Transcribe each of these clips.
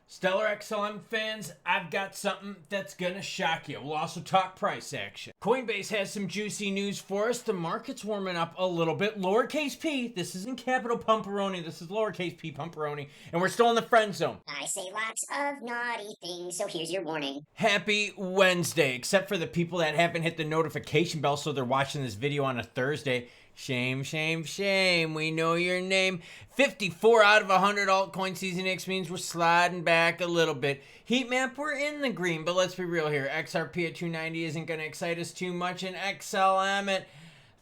Stellar XLM fans, I've got something that's gonna shock you. We'll also talk price action. Coinbase has some juicy news for us. The market's warming up a little bit. Lowercase p, this isn't capital pumperoni, this is lowercase p pumperoni, and we're still in the friend zone. I say lots of naughty things, so here's your warning. Happy Wednesday, except for the people that haven't hit the notification bell so they're watching this video on a Thursday. Shame, shame, shame. We know your name. 54 out of 100 altcoin season X means we're sliding back a little bit. Heat map, we're in the green, but let's be real here. XRP at 290 isn't going to excite us too much, and XLM at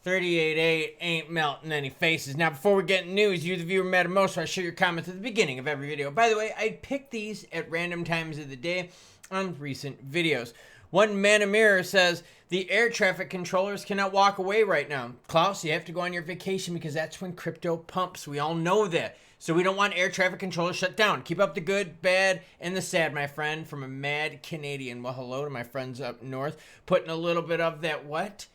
38.8 ain't melting any faces. Now, before we get news, you're the viewer matter most, so I share your comments at the beginning of every video. By the way, I pick these at random times of the day on recent videos. One Manamir says, the air traffic controllers cannot walk away right now. Klaus, you have to go on your vacation because that's when crypto pumps. We all know that. So we don't want air traffic controllers shut down. Keep up the good, bad, and the sad, my friend, from a mad Canadian. Well, hello to my friends up north. Putting a little bit of that, what?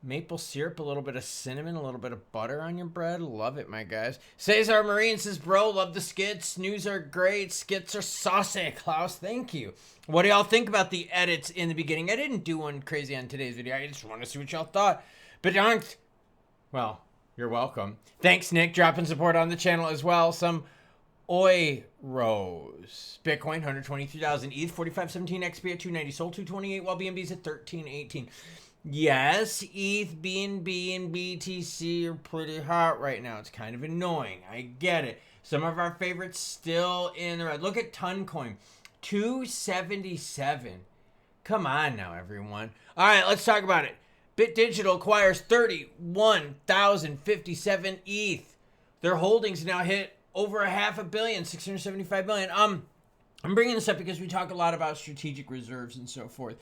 Maple syrup, a little bit of cinnamon, a little bit of butter on your bread. Love it, my guys. Cesar Marine says, bro, love the skits. News are great. Skits are saucy. Klaus, thank you. What do y'all think about the edits in the beginning? I didn't do one crazy on today's video. I just want to see what y'all thought. Bedankt. Well, you're welcome. Thanks, Nick. Dropping support on the channel as well. Some Oi Rose. Bitcoin, 123,000 ETH, 4517 XP at 290. Sold 228 while BNB's at 1318. Yes, ETH, BNB, and BTC are pretty hot right now. It's kind of annoying. I get it. Some of our favorites still in the red. Look at Toncoin, 277. Come on now, everyone. All right, let's talk about it. BitDigital acquires 31,057 ETH. Their holdings now hit over $500 million, 675 million. I'm bringing this up because we talk a lot about strategic reserves and so forth.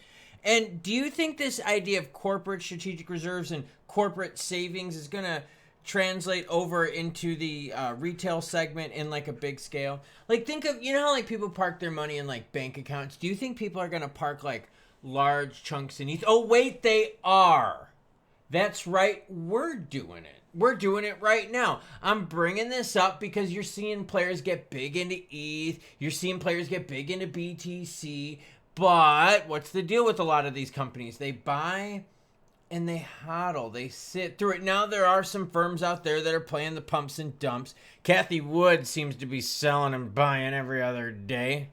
And do you think this idea of corporate strategic reserves and corporate savings is going to translate over into the retail segment in like a big scale? Like, think of, you know how like people park their money in like bank accounts? Do you think people are going to park like large chunks in ETH? Oh, wait, they are. That's right. We're doing it. We're doing it right now. I'm bringing this up because you're seeing players get big into ETH. You're seeing players get big into BTC. But what's the deal with a lot of these companies? They buy and they hodl. They sit through it. Now there are some firms out there that are playing the pumps and dumps. Kathy Wood seems to be selling and buying every other day.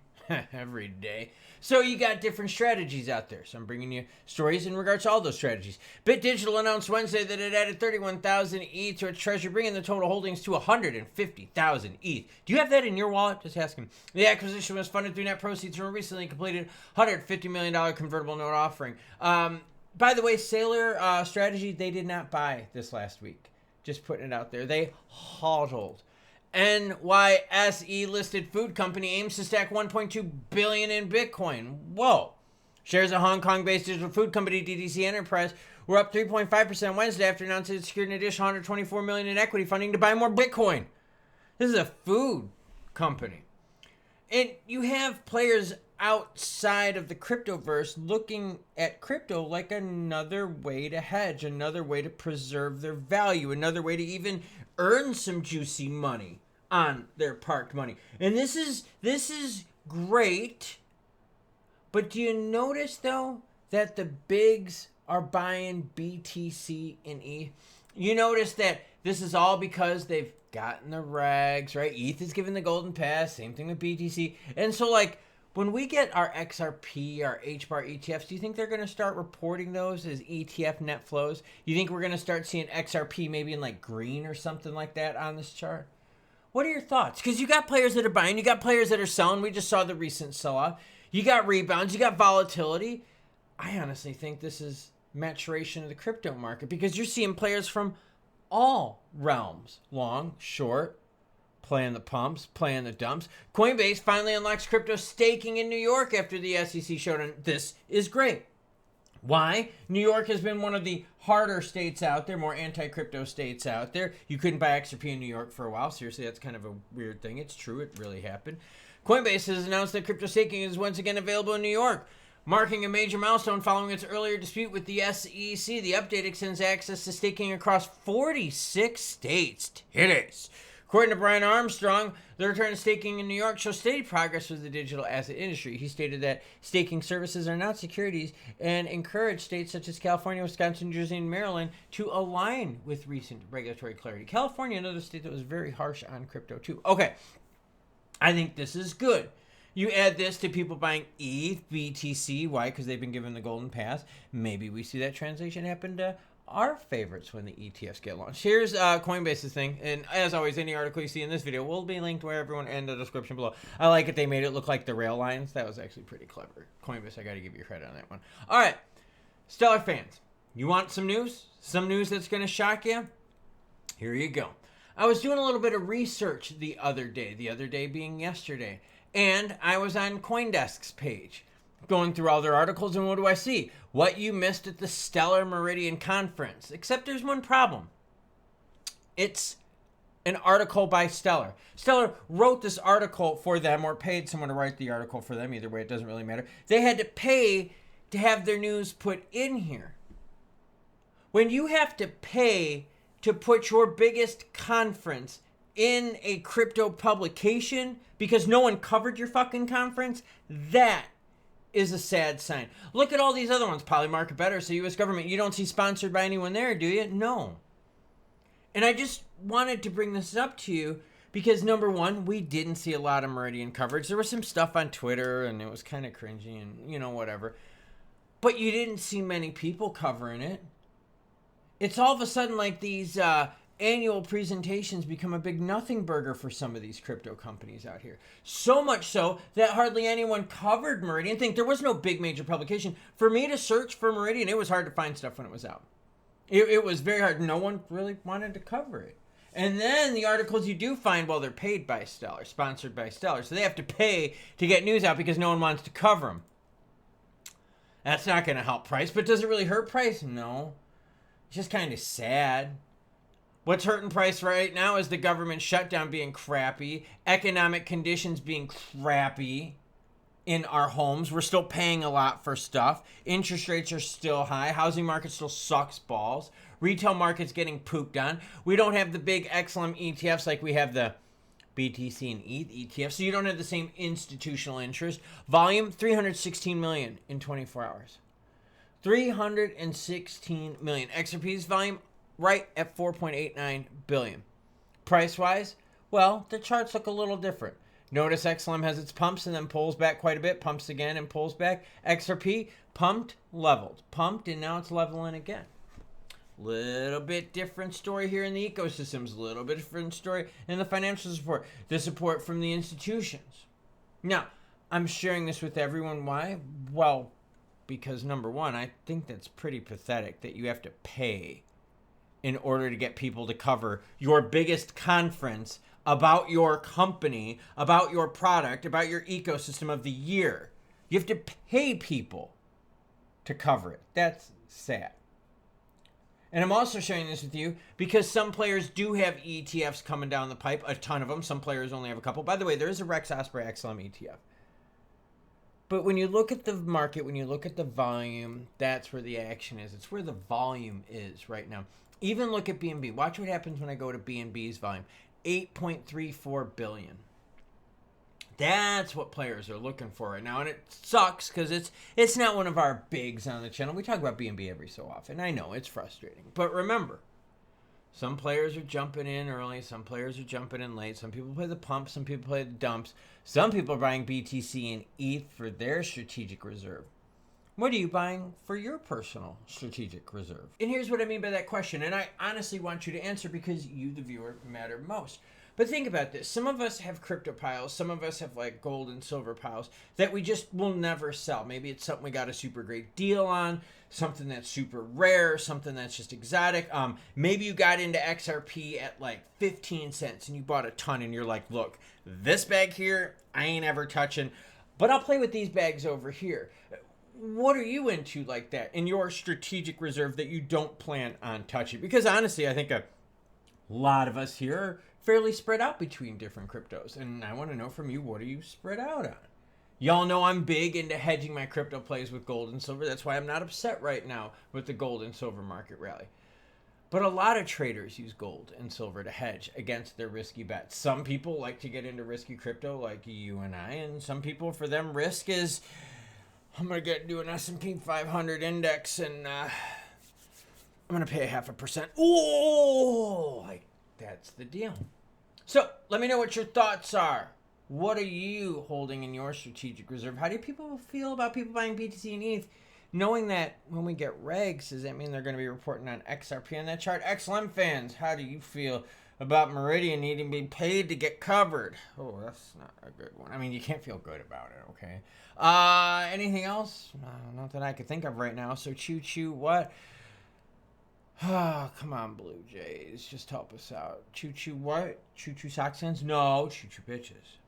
Every day. So you got different strategies out there. So I'm bringing you stories in regards to all those strategies. BitDigital announced Wednesday that it added 31,000 ETH to its treasury, bringing the total holdings to 150,000 ETH. Do you have that in your wallet? Just asking. The acquisition was funded through net proceeds from a recently completed $150 million convertible note offering. By the way, Sailor Strategy, they did not buy this last week. Just putting it out there. They hodled. NYSE listed food company aims to stack 1.2 billion in Bitcoin. Whoa. Shares of Hong Kong-based digital food company DDC Enterprise were up 3.5% Wednesday after announcing it secured an additional 124 million in equity funding to buy more Bitcoin. This is a food company. And you have players outside of the cryptoverse looking at crypto like another way to hedge, another way to preserve their value, another way to even earn some juicy money on their parked money. And this is great. But do you notice though that the bigs are buying BTC and ETH? You notice that this is all because they've gotten the rags, right? ETH is given the golden pass, same thing with BTC. And so like when we get our XRP, our HBAR ETFs, do you think they're going to start reporting those as ETF net flows? You think we're going to start seeing XRP maybe in like green or something like that on this chart? What are your thoughts? Because you got players that are buying, you got players that are selling. We just saw the recent sell-off. You got rebounds, you got volatility. I honestly think this is maturation of the crypto market because you're seeing players from all realms, long, short, playing the pumps, playing the dumps. Coinbase finally unlocks crypto staking in New York after the SEC showdown. This is great. Why? New York has been one of the harder states out there, more anti-crypto states out there. You couldn't buy XRP in New York for a while. Seriously, that's kind of a weird thing. It's true. It really happened. Coinbase has announced that crypto staking is once again available in New York, marking a major milestone following its earlier dispute with the SEC. The update extends access to staking across 46 states. Titties. According to Brian Armstrong, the return to staking in New York shows steady progress for the digital asset industry. He stated that staking services are not securities and encouraged states such as California, Wisconsin, New Jersey, and Maryland to align with recent regulatory clarity. California, another state that was very harsh on crypto too. Okay, I think this is good. You add this to people buying ETH, BTC. Why? Because they've been given the golden pass. Maybe we see that translation happen to our favorites when the ETFs get launched. Here's Coinbase's thing. And as always, any article you see in this video will be linked where everyone in the description below. I like it. They made it look like the rail lines. That was actually pretty clever. Coinbase, I got to give you credit on that one. All right. Stellar fans, you want some news? Some news that's going to shock you? Here you go. I was doing a little bit of research the other day being yesterday. And I was on CoinDesk's page, going through all their articles, and what do I see? What you missed at the Stellar Meridian Conference. Except there's one problem. It's an article by Stellar. Stellar wrote this article for them or paid someone to write the article for them. Either way, it doesn't really matter. They had to pay to have their news put in here. When you have to pay to put your biggest conference in a crypto publication because no one covered your fucking conference, that is a sad sign. Look at all these other ones. Polymarket Better, so U.S. government. You don't see sponsored by anyone there, do you? No. And I just wanted to bring this up to you because, number one, we didn't see a lot of Meridian coverage. There was some stuff on Twitter, and it was kind of cringy and, whatever. But you didn't see many people covering it. It's all of a sudden like these annual presentations become a big nothing burger for some of these crypto companies out here. So much so that hardly anyone covered Meridian. Think there was no big major publication. For me to search for Meridian, it was hard to find stuff when it was out. It was very hard. No one really wanted to cover it. And then the articles you do find, well, they're paid by Stellar, sponsored by Stellar. So they have to pay to get news out because no one wants to cover them. That's not going to help price. But does it really hurt price? No. It's just kind of sad. What's hurting price right now is the government shutdown being crappy, economic conditions being crappy in our homes. We're still paying a lot for stuff. Interest rates are still high. Housing market still sucks balls. Retail market's getting pooped on. We don't have the big XLM ETFs like we have the BTC and ETH ETF, so you don't have the same institutional interest. Volume, 316 million in 24 hours. 316 million. XRP's volume, right at 4.89 billion. Price-wise, well, the charts look a little different. Notice XLM has its pumps and then pulls back quite a bit, pumps again and pulls back. XRP, pumped, leveled. Pumped, and now it's leveling again. Little bit different story here in the ecosystems. A little bit different story in the financial support. The support from the institutions. Now, I'm sharing this with everyone. Why? Well, because number one, I think that's pretty pathetic that you have to pay in order to get people to cover your biggest conference about your company, about your product, about your ecosystem of the year. You have to pay people to cover it. That's sad. And I'm also sharing this with you because some players do have ETFs coming down the pipe, a ton of them. Some players only have a couple. By the way, there is a Rex Osprey XLM ETF. But when you look at the market, when you look at the volume, that's where the action is. It's where the volume is right now. Even look at BNB. Watch what happens when I go to BNB's volume. 8.34 billion. That's what players are looking for right now. And it sucks because it's not one of our bigs on the channel. We talk about BNB every so often. I know, it's frustrating. But remember, some players are jumping in early. Some players are jumping in late. Some people play the pump. Some people play the dumps. Some people are buying BTC and ETH for their strategic reserve. What are you buying for your personal strategic reserve? And here's what I mean by that question. And I honestly want you to answer because you, the viewer, matter most. But think about this. Some of us have crypto piles. Some of us have like gold and silver piles that we just will never sell. Maybe it's something we got a super great deal on, something that's super rare, something that's just exotic. Maybe you got into XRP at like 15 cents and you bought a ton and you're like, look, this bag here, I ain't ever touching, but I'll play with these bags over here. What are you into like that in your strategic reserve that you don't plan on touching? Because honestly, I think a lot of us here are fairly spread out between different cryptos. And I want to know from you, what are you spread out on? Y'all know I'm big into hedging my crypto plays with gold and silver. That's why I'm not upset right now with the gold and silver market rally. But a lot of traders use gold and silver to hedge against their risky bets. Some people like to get into risky crypto like you and I, and some people, for them, risk is, I'm going to do an S&P 500 index and I'm going to pay 0.5%. Oh, that's the deal. So let me know what your thoughts are. What are you holding in your strategic reserve? How do people feel about people buying BTC and ETH? Knowing that when we get regs, does that mean they're going to be reporting on XRP on that chart? XLM fans, how do you feel about Meridian needing to be paid to get covered? Oh, that's not a good one. I mean, you can't feel good about it, okay? Anything else? Not that I could think of right now. So choo-choo what? Oh, come on, Blue Jays. Just help us out. Choo-choo what? Choo-choo Sox fans? No, choo-choo bitches.